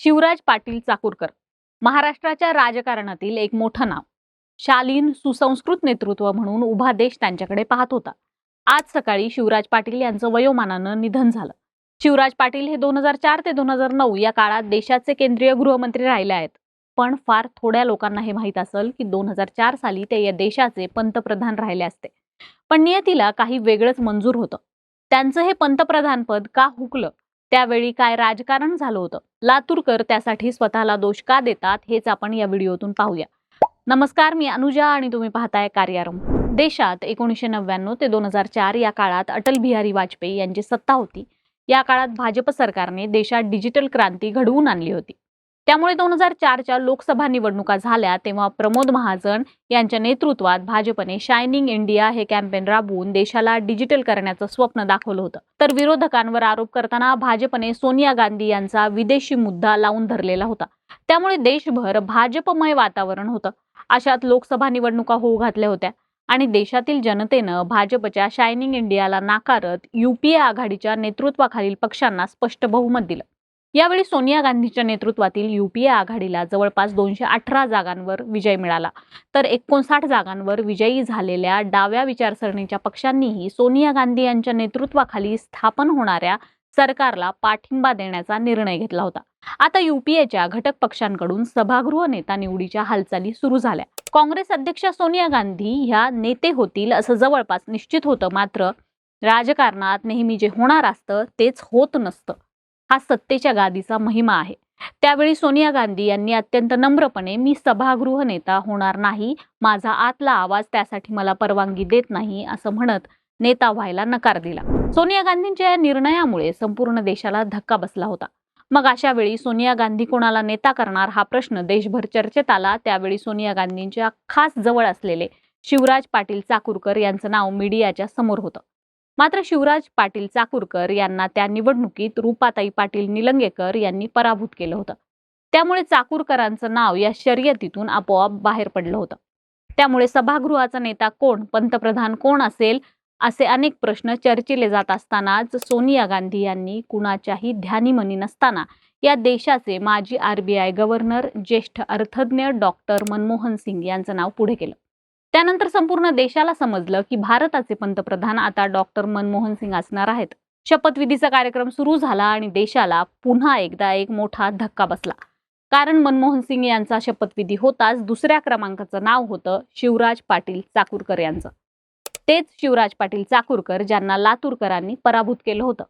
शिवराज पाटील चाकूरकर महाराष्ट्राच्या राजकारणातील एक मोठं नाव. शालीन सुसंस्कृत नेतृत्व म्हणून उभा देश त्यांच्याकडे पाहत होता. आज सकाळी शिवराज पाटील यांचं वयोमानानं निधन झालं. शिवराज पाटील हे 2004 ते 2009 या काळात देशाचे केंद्रीय गृहमंत्री राहिले आहेत. पण फार थोड्या लोकांना हे माहीत असेल की 2004 साली ते या देशाचे पंतप्रधान राहिले असते. पण नियतीला काही वेगळंच मंजूर होतं. त्यांचं हे पंतप्रधानपद का हुकलं, त्यावेळी काय राजकारण झालं होतं, लातूरकर त्यासाठी स्वतःला दोष का देतात, हेच आपण या व्हिडिओतून पाहूया. नमस्कार, मी अनुजा आणि तुम्ही पाहताय कार्यारंभ. देशात 1999 ते 2004 या काळात अटल बिहारी वाजपेयी यांची सत्ता होती. या काळात भाजप सरकारने देशात डिजिटल क्रांती घडवून आणली होती. त्यामुळे 2004च्या लोकसभा निवडणुका झाल्या तेव्हा प्रमोद महाजन यांच्या नेतृत्वात भाजपने शायनिंग इंडिया हे कॅम्पेन राबवून देशाला डिजिटल करण्याचं स्वप्न दाखवलं होतं. तर विरोधकांवर आरोप करताना भाजपने सोनिया गांधी यांचा विदेशी मुद्दा लावून धरलेला होता. त्यामुळे देशभर भाजपमय वातावरण होतं. अशात लोकसभा निवडणुका होऊ घातल्या होत्या आणि देशातील जनतेनं भाजपच्या शायनिंग इंडियाला नाकारत युपीए आघाडीच्या नेतृत्वाखालील पक्षांना स्पष्ट बहुमत दिलं. यावेळी सोनिया गांधीच्या नेतृत्वातील युपीए आघाडीला जवळपास 218 जागांवर विजय मिळाला. तर 59 जागांवर विजयी झालेल्या डाव्या विचारसरणीच्या पक्षांनीही सोनिया गांधी यांच्या नेतृत्वाखाली स्थापन होणाऱ्या सरकारला पाठिंबा देण्याचा निर्णय घेतला होता. आता युपीएच्या घटक पक्षांकडून सभागृह नेता निवडीच्या हालचाली सुरू झाल्या. काँग्रेस अध्यक्षा सोनिया गांधी ह्या नेते होतील असं जवळपास निश्चित होतं. मात्र राजकारणात नेहमी जे होणार असतं तेच होत नसतं. हा सत्तेच्या गादीचा महिमा आहे. त्यावेळी सोनिया गांधी यांनी अत्यंत नम्रपणे मी सभागृह नेता होणार नाही, माझा आतला आवाज त्यासाठी मला परवानगी देत नाही असं म्हणत नेता व्हायला नकार दिला. सोनिया गांधींच्या या निर्णयामुळे संपूर्ण देशाला धक्का बसला होता. मग अशा वेळी सोनिया गांधी कोणाला नेता करणार हा प्रश्न देशभर चर्चेत आला. त्यावेळी सोनिया गांधींच्या खास जवळ असलेले शिवराज पाटील चाकूरकर यांचं नाव मीडियाच्या समोर होतं. मात्र शिवराज पाटील चाकूरकर यांना त्या निवडणुकीत रूपाताई पाटील निलंगेकर यांनी पराभूत केलं होतं. त्यामुळे चाकूरकरांचं नाव या शर्यतीतून आपोआप बाहेर पडलं होतं. त्यामुळे सभागृहाचा नेता कोण, पंतप्रधान कोण असेल असे अनेक प्रश्न चर्चिले जात असतानाच सोनिया गांधी यांनी कुणाच्याही ध्यानीमनी नसताना या देशाचे माजी RBI गव्हर्नर, ज्येष्ठ अर्थज्ञ डॉक्टर मनमोहन सिंग यांचं नाव पुढे केलं. त्यानंतर संपूर्ण देशाला समजलं की भारताचे पंतप्रधान आता डॉक्टर मनमोहन सिंग असणार आहेत. शपथविधीचा कार्यक्रम सुरू झाला आणि देशाला पुन्हा एकदा एक मोठा धक्का बसला. कारण मनमोहन सिंग यांचा शपथविधी होताच दुसऱ्या क्रमांकाचं नाव होतं शिवराज पाटील चाकूरकर यांचं. तेच शिवराज पाटील चाकूरकर ज्यांना लातूरकरांनी पराभूत केलं होतं.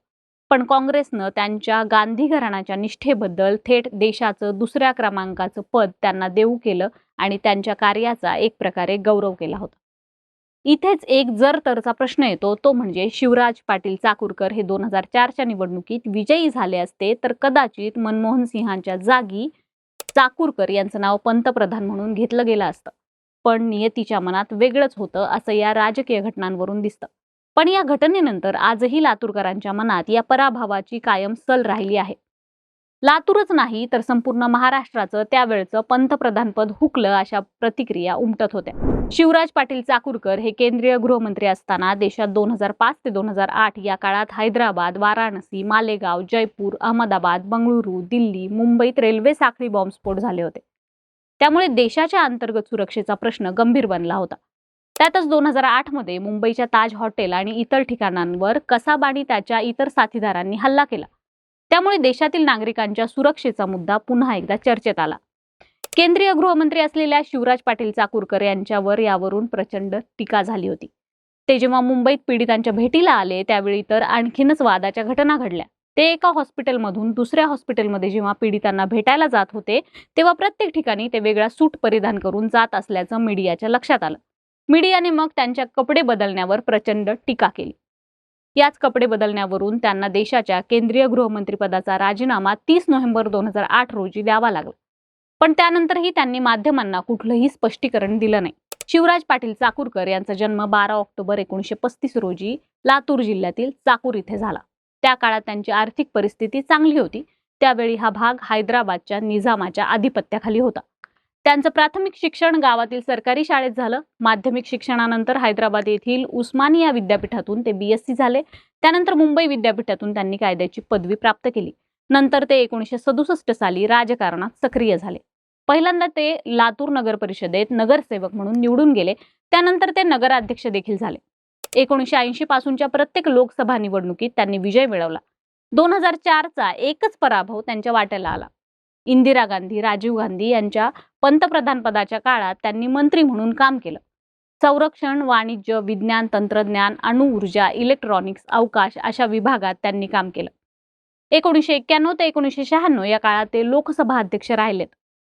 पण काँग्रेसनं त्यांच्या गांधी घराण्याच्या निष्ठेबद्दल थेट देशाचं दुसऱ्या क्रमांकाचं पद त्यांना देऊ केलं आणि त्यांच्या कार्याचा एक प्रकारे गौरव केला होता. इथेच एक जर तरचा प्रश्न येतो, तो म्हणजे शिवराज पाटील चाकूरकर हे 2004च्या निवडणुकीत विजयी झाले असते तर कदाचित मनमोहन सिंहांच्या जागी चाकूरकर यांचं नाव पंतप्रधान म्हणून घेतलं गेलं असतं. पण नियतीच्या मनात वेगळंच होतं असं या राजकीय घटनांवरून दिसतं. पण या घटनेनंतर आजही लातूरकरांच्या मनात या पराभवाची कायम सल राहिली आहे. लातूरच नाही तर संपूर्ण महाराष्ट्राचं त्यावेळचं पंतप्रधानपद हुकलं अशा प्रतिक्रिया उमटत होत्या. शिवराज पाटील चाकूरकर हे केंद्रीय गृहमंत्री असताना देशात 2005 ते 2008 या काळात हैदराबाद, वाराणसी, मालेगाव, जयपूर, अहमदाबाद, बंगळुरू, दिल्ली, मुंबईत रेल्वे साखळी बॉम्बस्फोट झाले होते. त्यामुळे देशाच्या अंतर्गत सुरक्षेचा प्रश्न गंभीर बनला होता. त्यातच 2008 मध्ये मुंबईच्या ताज हॉटेल आणि इतर ठिकाणांवर कसाब आणि त्याच्या इतर साथीदारांनी हल्ला केला. त्यामुळे देशातील नागरिकांच्या सुरक्षेचा मुद्दा पुन्हा एकदा चर्चेत आला. केंद्रीय गृहमंत्री असलेल्या शिवराज पाटील चाकूरकर यांच्यावर यावरून प्रचंड टीका झाली होती. ते जेव्हा मुंबईत पीडितांच्या भेटीला आले त्यावेळी तर आणखीनच वादाच्या घटना घडल्या. ते एका हॉस्पिटलमधून दुसऱ्या हॉस्पिटलमध्ये जेव्हा पीडितांना भेटायला जात होते तेव्हा प्रत्येक ठिकाणी ते वेगळा सूट परिधान करून जात असल्याचं मीडियाच्या लक्षात आलं. मीडियाने मग त्यांच्या कपडे बदलण्यावर प्रचंड टीका केली. याच कपडे बदलण्यावरून त्यांना देशाच्या केंद्रीय गृहमंत्रीपदाचा राजीनामा 30 नोव्हेंबर 2008 रोजी द्यावा लागला. पण त्यानंतरही त्यांनी माध्यमांना कुठलंही स्पष्टीकरण दिलं नाही. शिवराज पाटील चाकूरकर यांचा जन्म 12 ऑक्टोबर 1935 रोजी लातूर जिल्ह्यातील चाकूर इथे झाला. त्या काळात त्यांची आर्थिक परिस्थिती चांगली होती. त्यावेळी हा भाग हैदराबादच्या निजामाच्या आधिपत्याखाली होता. त्यांचं प्राथमिक शिक्षण गावातील सरकारी शाळेत झालं. माध्यमिक शिक्षणानंतर हैदराबाद येथील उस्मानिया विद्यापीठातून ते BSc झाले. त्यानंतर मुंबई विद्यापीठातून त्यांनी कायद्याची पदवी प्राप्त केली. नंतर ते 1967 साली राजकारणात सक्रिय झाले. पहिल्यांदा ते लातूर नगर परिषदेत नगरसेवक म्हणून निवडून गेले. त्यानंतर ते नगराध्यक्ष देखील झाले. 1980 पासूनच्या प्रत्येक लोकसभा निवडणुकीत त्यांनी विजय मिळवला. 2004चा एकच पराभव त्यांच्या वाट्याला आला. इंदिरा गांधी, राजीव गांधी यांच्या पंतप्रधान पदाच्या काळात त्यांनी मंत्री म्हणून काम केलं. संरक्षण, वाणिज्य, विज्ञान, तंत्रज्ञान, अणुऊर्जा, इलेक्ट्रॉनिक्स, अवकाश अशा विभागात त्यांनी काम केलं. 1991 ते 1996 या काळात ते लोकसभा अध्यक्ष राहिलेत.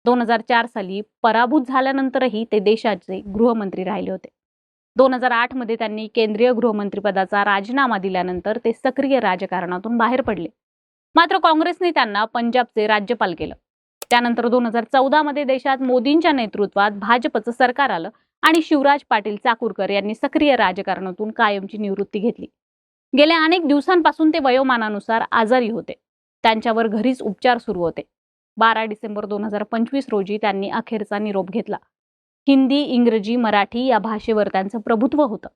2004 साली पराभूत झाल्यानंतरही ते देशाचे गृहमंत्री राहिले होते. 2008 मध्ये त्यांनी केंद्रीय गृहमंत्रीपदाचा राजीनामा दिल्यानंतर ते सक्रिय राजकारणातून बाहेर पडले. मात्र काँग्रेसने त्यांना पंजाबचे राज्यपाल केलं. त्यानंतर 2014 मध्ये देशात मोदींच्या नेतृत्वात भाजपचं सरकार आलं आणि शिवराज पाटील चाकूरकर यांनी सक्रिय राजकारणातून कायमची निवृत्ती घेतली. गेल्या अनेक दिवसांपासून ते वयोमानानुसार आजारी होते. त्यांच्यावर घरीच उपचार सुरू होते. 12 डिसेंबर 2025 रोजी त्यांनी अखेरचा निरोप घेतला. हिंदी, इंग्रजी, मराठी या भाषेवर त्यांचं प्रभुत्व होतं.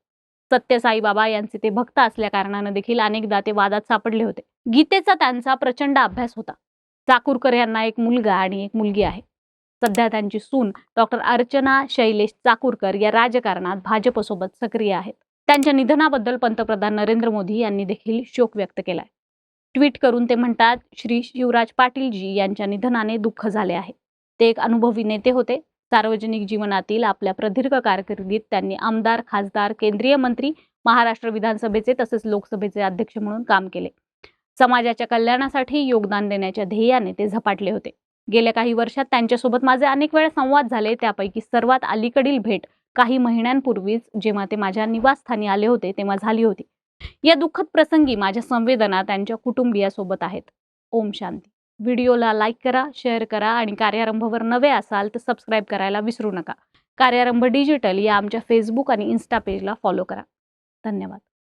सत्य साईबाबा यांचे ते भक्त असल्या कारणानं देखील अनेकदा ते वादात सापडले होते. गीतेचा त्यांचा प्रचंड अभ्यास होता. चाकूरकर यांना एक मुलगा आणि एक मुलगी आहे. सध्या त्यांची सून डॉक्टर अर्चना शैलेश चाकूरकर या राजकारणात भाजपसोबत सक्रिय आहेत. त्यांच्या निधनाबद्दल पंतप्रधान नरेंद्र मोदी यांनी देखील शोक व्यक्त केलाय. ट्विट करून ते म्हणतात, श्री शिवराज पाटीलजी यांच्या निधनाने दुःख झाले आहे. ते एक अनुभवी नेते होते. सार्वजनिक जीवनातील आपल्या प्रदीर्घ कारकिर्दीत त्यांनी आमदार, खासदार, केंद्रीय मंत्री, महाराष्ट्र विधानसभेचे तसेच लोकसभेचे अध्यक्ष म्हणून काम केले. समाजाच्या कल्याणासाठी योगदान देण्याच्या ध्येयाने ते झपाटले होते. गेल्या काही वर्षात त्यांच्यासोबत माझे अनेक वेळा संवाद झाले. त्यापैकी सर्वात अलीकडील भेट काही महिन्यांपूर्वीच जेव्हा ते माझ्या निवासस्थानी आले होते तेव्हा झाली होती. या दुःखद प्रसंगी माझ्या संवेदना त्यांच्या कुटुंबियासोबत आहेत. ओम शांती. व्हिडिओला लाईक करा, शेअर करा आणि कार्यारंभवर नवे असाल तर सबस्क्राईब करायला विसरू नका. कार्यारंभ डिजिटल या आमच्या फेसबुक आणि इन्स्टा पेजला फॉलो करा. धन्यवाद.